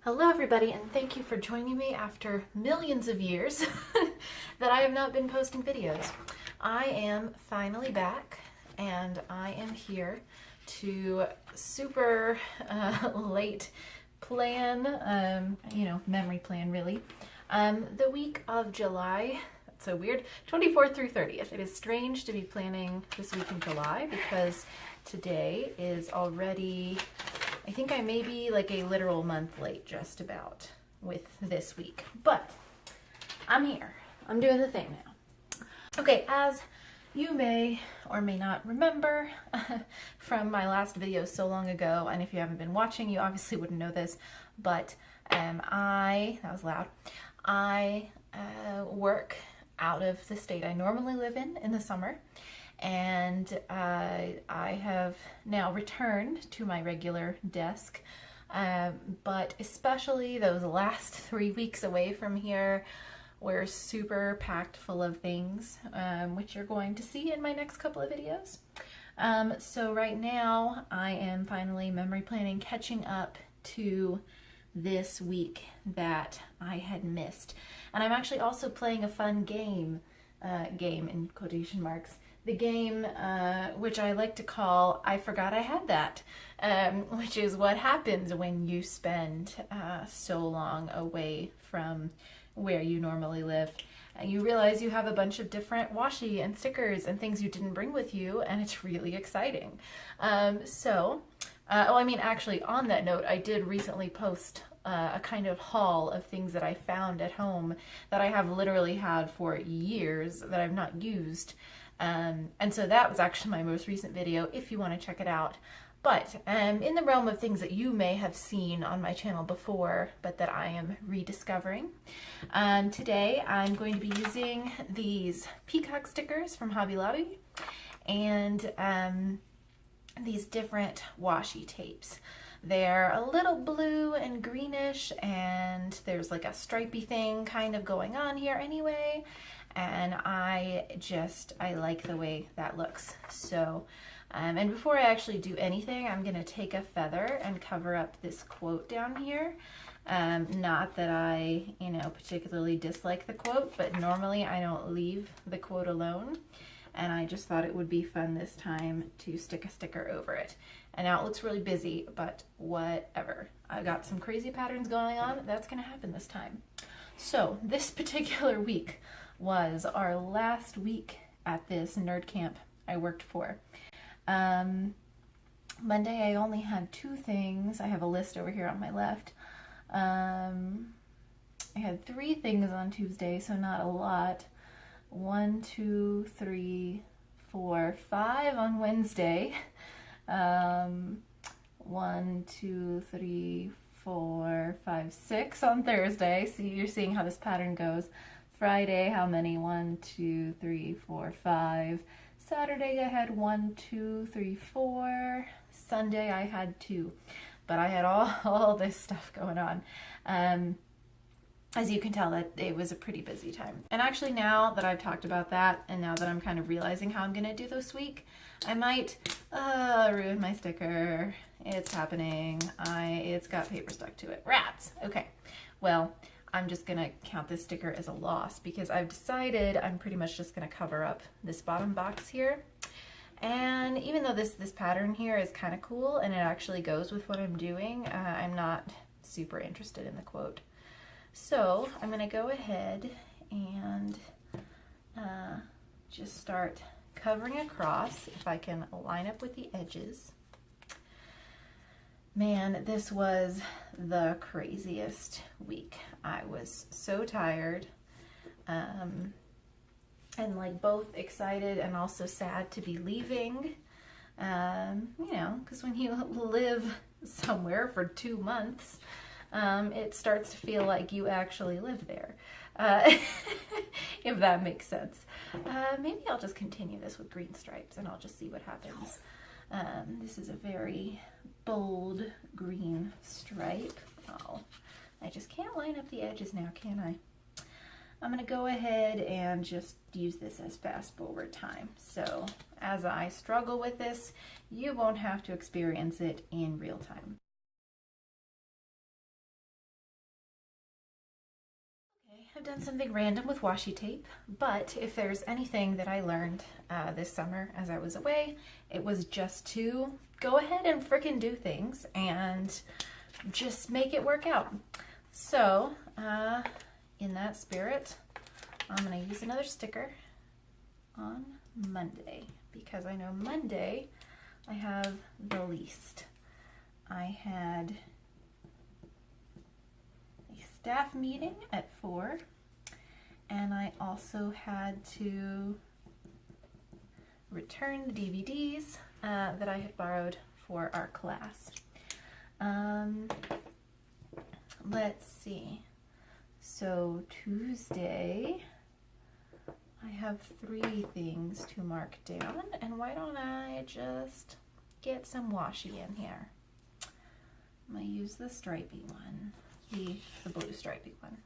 Hello everybody, and thank you for joining me after millions of years that I have not been posting videos. I am finally back, and I am here to super late plan, memory plan really, the week of July. That's so weird, 24th through 30th. It is strange to be planning this week in July because today is already, I think I may be like a literal month late just about with this week, but I'm here. I'm doing the thing now. Okay, as you may or may not remember from my last video so long ago, and if you haven't been watching, you obviously wouldn't know this, but that was loud, I work out of the state I normally live in the summer. And I have now returned to my regular desk, but especially those last 3 weeks away from here were super packed full of things, which you're going to see in my next couple of videos. So right now I am finally memory planning, catching up to this week that I had missed. And I'm actually also playing a fun game in quotation marks. The game, which I like to call I Forgot I Had That, which is what happens when you spend so long away from where you normally live. And you realize you have a bunch of different washi and stickers and things you didn't bring with you, and it's really exciting. Actually, on that note, I did recently post a kind of haul of things that I found at home that I have literally had for years that I've not used. And so that was actually my most recent video if you want to check it out. But in the realm of things that you may have seen on my channel before, but that I am rediscovering, today I'm going to be using these Peacock stickers from Hobby Lobby and these different washi tapes. They're a little blue and greenish, and there's like a stripy thing kind of going on here anyway. And I like the way that looks. So, and before I actually do anything, I'm gonna take a feather and cover up this quote down here. Not that I, particularly dislike the quote, but normally I don't leave the quote alone. And I just thought it would be fun this time to stick a sticker over it. And now it looks really busy, but whatever. I've got some crazy patterns going on. That's gonna happen this time. So this particular week was our last week at this nerd camp I worked for. Monday I only had 2 things. I have a list over here on my left. I had 3 things on Tuesday, so not a lot. 1, 2, 3, 4, 5 on Wednesday. 1, 2, 3, 4, 5, 6 on Thursday. See, you're seeing how this pattern goes. Friday, how many? 1, 2, 3, 4, 5. Saturday, I had 1, 2, 3, 4. Sunday, I had 2. But I had all this stuff going on. As you can tell, that it was a pretty busy time. And actually, now that I've talked about that, and now that I'm kind of realizing how I'm gonna do this week, I might ruin my sticker. It's happening. It's got paper stuck to it. Rats! Okay, well, I'm just gonna count this sticker as a loss because I've decided I'm pretty much just gonna cover up this bottom box here. And even though this pattern here is kind of cool and it actually goes with what I'm doing, I'm not super interested in the quote. So I'm gonna go ahead and just start covering across if I can line up with the edges. Man, this was the craziest week. I was so tired, and like both excited and also sad to be leaving, because when you live somewhere for 2 months, it starts to feel like you actually live there, if that makes sense. Maybe I'll just continue this with green stripes and I'll just see what happens. This is a very bold green stripe. Oh, I just can't line up the edges now, can I? I'm going to go ahead and just use this as fast forward time. So as I struggle with this, you won't have to experience it in real time. I've done something random with washi tape, but if there's anything that I learned this summer as I was away, it was just to go ahead and frickin' do things and just make it work out. So, in that spirit, I'm gonna use another sticker on Monday because I know Monday I have the least. I had a staff meeting at 4, and I also had to return the DVDs that I had borrowed for our class. Let's see. So Tuesday, I have 3 things to mark down, and why don't I just get some washi in here? I'm gonna use the stripey one, the blue stripey one.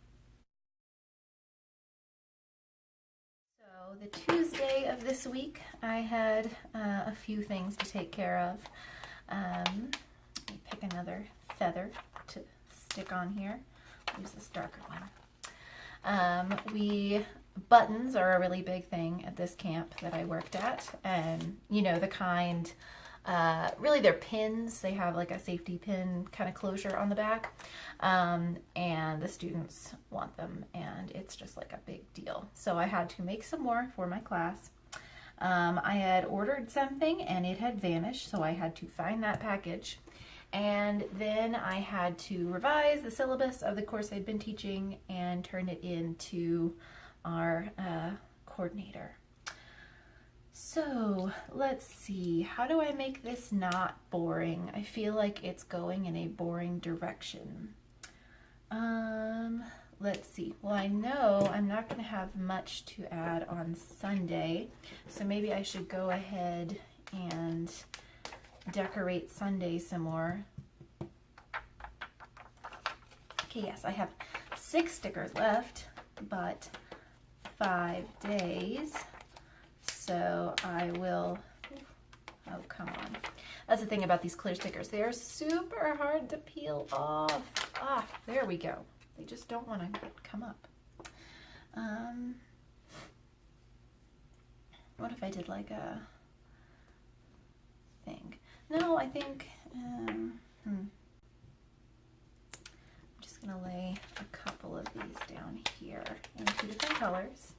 So the Tuesday of this week, I had a few things to take care of. Let me pick another feather to stick on here. I'll use this darker one. Buttons are a really big thing at this camp that I worked at, and you know, the kind, really they're pins. They have like a safety pin kind of closure on the back, and the students want them, and it's just like a big deal. So I had to make some more for my class. I had ordered something and it had vanished, so I had to find that package. And then I had to revise the syllabus of the course I'd been teaching and turn it into our coordinator. So let's see, how do I make this not boring? I feel like it's going in a boring direction. Let's see. Well, I know I'm not going to have much to add on Sunday, so maybe I should go ahead and decorate Sunday some more. Okay, yes, I have 6 stickers left, but 5 days, so I will, oh, come on. That's the thing about these clear stickers. They are super hard to peel off. Ah, there we go. They just don't want to come up. What if I did like a thing? No, I think, I'm just going to lay a couple of these down here in 2 different colors.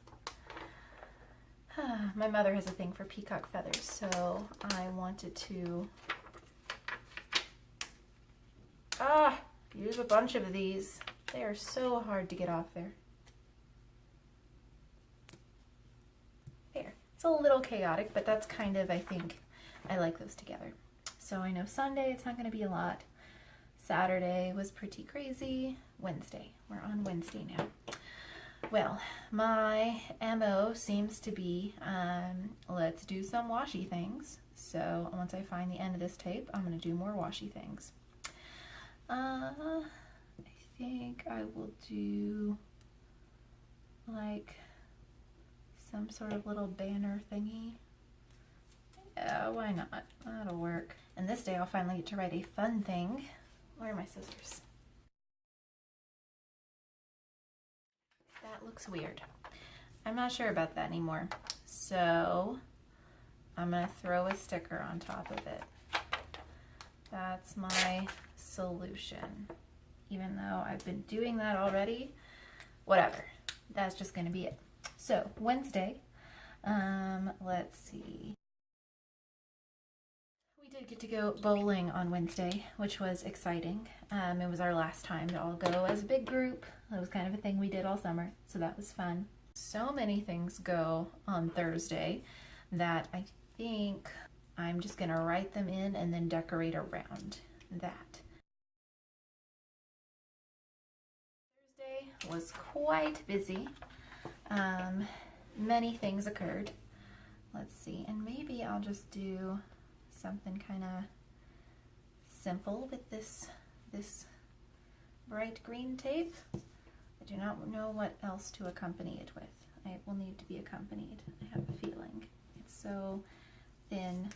My mother has a thing for peacock feathers, so I wanted to use a bunch of these. They are so hard to get off there. There. It's a little chaotic, but that's kind of, I think, I like those together. So I know Sunday it's not going to be a lot. Saturday was pretty crazy. Wednesday. We're on Wednesday now. Well, my MO seems to be, let's do some washi things. So once I find the end of this tape, I'm going to do more washi things. I think I will do like some sort of little banner thingy. Yeah, why not? That'll work. And this day I'll finally get to write a fun thing. Where are my scissors? That looks weird. I'm not sure about that anymore. So I'm gonna throw a sticker on top of it. That's my solution. Even though I've been doing that already, whatever. That's just gonna be it. So Wednesday, let's see. We did get to go bowling on Wednesday, which was exciting. It was our last time to all go as a big group. That was kind of a thing we did all summer, so that was fun. So many things go on Thursday that I think I'm just gonna write them in and then decorate around that. Thursday was quite busy. Many things occurred. Let's see, and maybe I'll just do something kind of simple with this bright green tape. I do not know what else to accompany it with. It will need to be accompanied, I have a feeling. It's so thin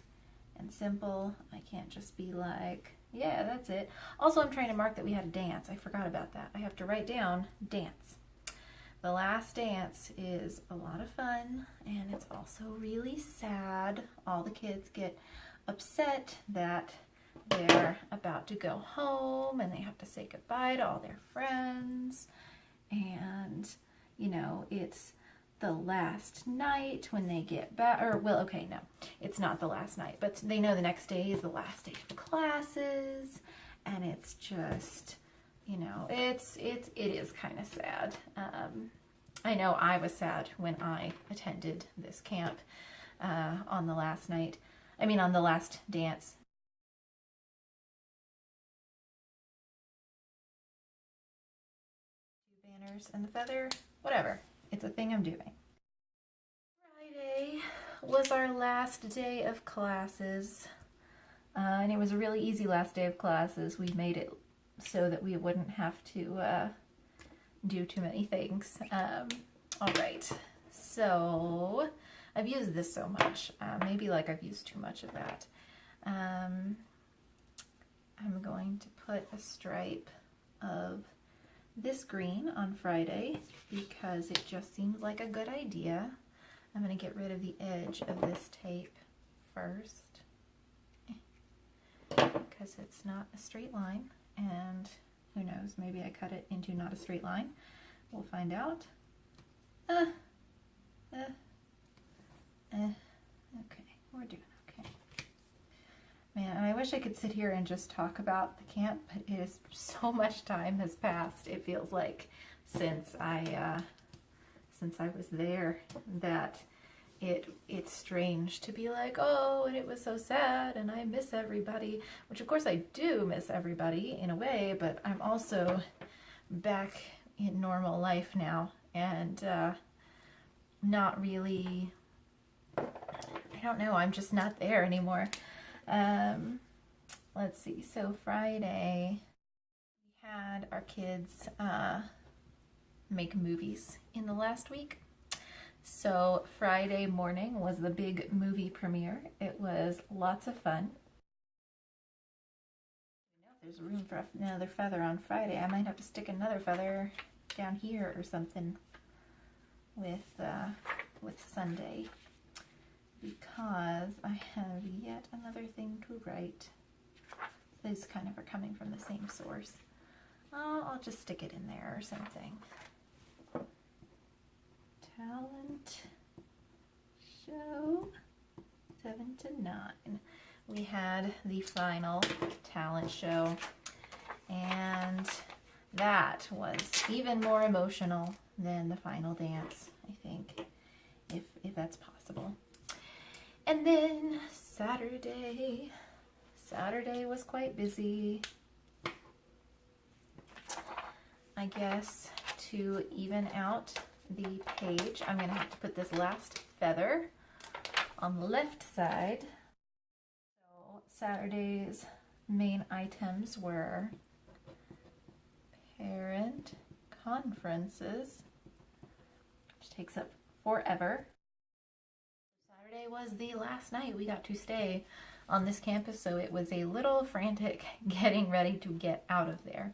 and simple. I can't just be like, yeah, that's it. Also, I'm trying to mark that we had a dance. I forgot about that. I have to write down dance. the last dance is a lot of fun, and it's also really sad. All the kids get upset that they're about to go home and they have to say goodbye to all their friends. And, you know, it's the last night when they get back, or, well, okay, no, it's not the last night, but they know the next day is the last day of classes, and it's just, you know, it is kind of sad. I know I was sad when I attended this camp on the last night, on the last dance. Banners and the feather, whatever. It's a thing I'm doing. Friday was our last day of classes, and it was a really easy last day of classes. We made it so that we wouldn't have to do too many things. All right, so I've used this so much. Maybe like I've used too much of that. I'm going to put a stripe of this green on Friday because it just seems like a good idea. I'm going to get rid of the edge of this tape first because it's not a straight line, and who knows, maybe I cut it into not a straight line. We'll find out. Okay, we're doing okay. Man, I wish I could sit here and just talk about the camp, but it is so much time has passed, it feels like, since I was there, that it's strange to be like, oh, and it was so sad and I miss everybody, which of course I do miss everybody in a way, but I'm also back in normal life now, and not really, I don't know, I'm just not there anymore. Let's see, so Friday we had our kids make movies in the last week. So Friday morning was the big movie premiere. It was lots of fun. I know if there's room for another feather on Friday. I might have to stick another feather down here or something with Sunday, because I have yet another thing to write. These kind of are coming from the same source. I'll just stick it in there or something. Talent show 7 to 9. We had the final talent show, and that was even more emotional than the final dance, I think, if that's possible. And then Saturday was quite busy. I guess to even out the page, I'm going to have to put this last feather on the left side. So Saturday's main items were parent conferences, which takes up forever. Saturday was the last night we got to stay on this campus, so it was a little frantic getting ready to get out of there.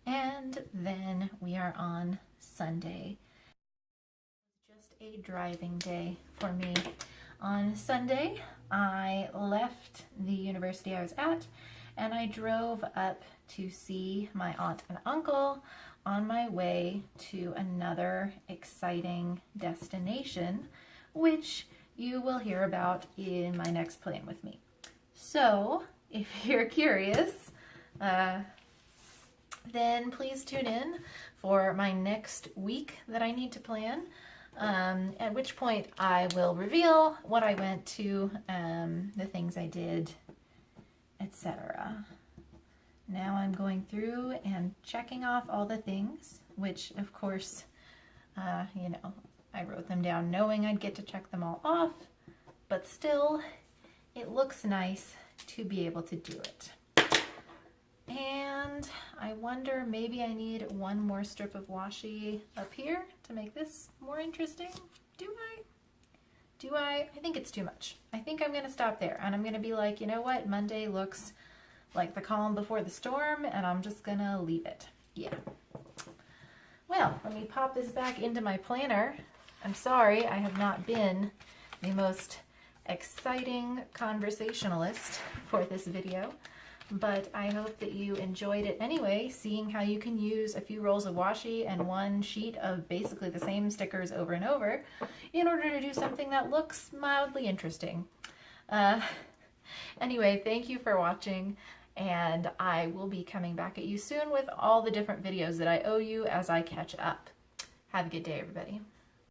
And then we are on Sunday. Just a driving day for me. On Sunday, I left the university I was at, and I drove up to see my aunt and uncle on my way to another exciting destination, which you will hear about in my next plan with me. So, if you're curious, then please tune in for my next week that I need to plan, at which point I will reveal what I went to, the things I did, etc. Now I'm going through and checking off all the things, which of course, you know, I wrote them down knowing I'd get to check them all off, but still, it looks nice to be able to do it. And I wonder, maybe I need one more strip of washi up here to make this more interesting. Do I? I think it's too much. I think I'm gonna stop there, and I'm gonna be like, you know what, Monday looks like the calm before the storm, and I'm just gonna leave it. Yeah. Well, let me pop this back into my planner. I'm sorry, I have not been the most exciting conversationalist for this video, but I hope that you enjoyed it anyway, seeing how you can use a few rolls of washi and one sheet of basically the same stickers over and over in order to do something that looks mildly interesting. Anyway, thank you for watching, and I will be coming back at you soon with all the different videos that I owe you as I catch up. Have a good day, everybody.